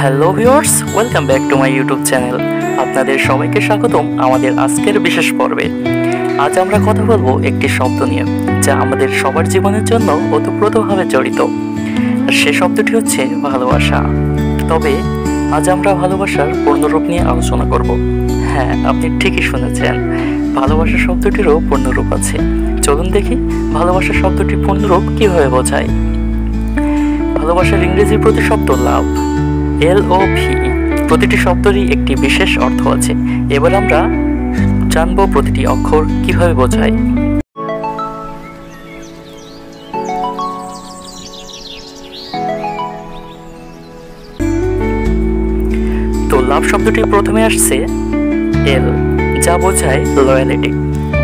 Hello viewers, welcome back to my YouTube channel. আপনাদের সবাইকে স্বাগতম আমাদের আজকের বিশেষ পর্বে। আজ আমরা কথা বলবো একটি শব্দ নিয়ে, যা আমাদের সবার জীবনের জন্য ওতপ্রোতভাবে জড়িত। আর সে শব্দটি হচ্ছে ভালোবাসা। তবে আজ আমরা ভালোবাসার পূর্ণরূপ নিয়ে আলোচনা করব। হ্যাঁ, আপনি ঠিকই শুনেছেন, ভালোবাসা শব্দটিরও পূর্ণরূপ আছে। চলুন দেখি ভালোবাসা শব্দটির পূর্ণরূপ কিভাবে বোঝায়। ভালোবাসার ইংরেজি প্রতিশব্দ লাভ, LOVE। প্রতিটি শব্দেরই একটি বিশেষ অর্থ আছে। এবার আমরা জানবো প্রতিটি অক্ষর কিভাবে বোঝায়। তো লাভ শব্দটি প্রথমে আসছে L, যা বোঝায় লয়ালিটি,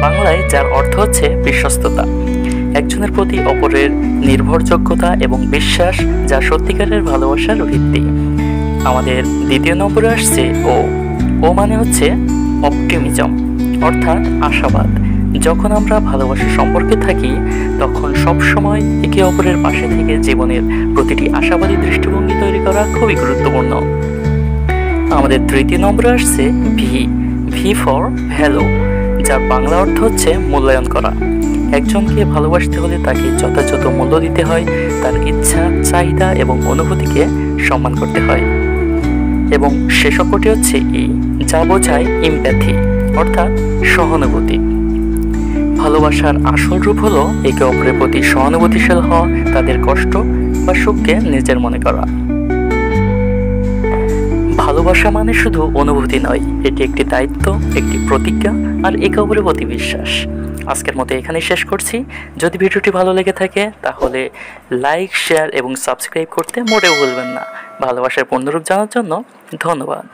বাংলায় যার অর্থ হচ্ছে বিশ্বস্ততা, একজনের প্রতি অপরের নির্ভরযোগ্যতা এবং বিশ্বাস, যা সত্যিকারের ভালোবাসার ভিত্তি। আমাদের দ্বিতীয় নম্বরে আসছে ও মানে হচ্ছে অপটিমিজম, অর্থাৎ আশাবাদ। যখন আমরা ভালোবাসার সম্পর্কে থাকি তখন সব সময় একে অপরের পাশে থেকে জীবনের প্রতিটি আশাবাদী দৃষ্টিভঙ্গি তৈরি করা খুবই গুরুত্বপূর্ণ। আমাদের তৃতীয় নম্বরে আসছে ভি ফর ভ্যালু, যার বাংলা অর্থ হচ্ছে মূল্যায়ন করা। একজনকে ভালোবাসতে হলে তাকে যথাযথ মূল্য দিতে হয়, তার ইচ্ছা, চাহিদা এবং অনুভূতিকে সম্মান করতে হয়। এবং শেষ অক্ষরটি হচ্ছে যা বোঝায় ইমপ্যাথি, অর্থাৎ সহানুভূতি। ভালোবাসার আসল রূপ হলো একে অপরের প্রতি সহানুভূতিশীল হওয়া, তাদের কষ্ট বা সুখকে নিজের মনে করা। ভালোবাসা মানে শুধু অনুভূতি নয়, এটি একটি দায়িত্ব, একটি প্রতিজ্ঞা আর একে অপরের প্রতি বিশ্বাস। আজকের মতো এখানেই শেষ করছি। যদি ভিডিওটি ভালো লেগে থাকে তাহলে লাইক, শেয়ার এবং সাবস্ক্রাইব করতে মোটেও ভুলবেন না। ভালোবাসার পূর্ণরূপ জানার জন্য ধন্যবাদ।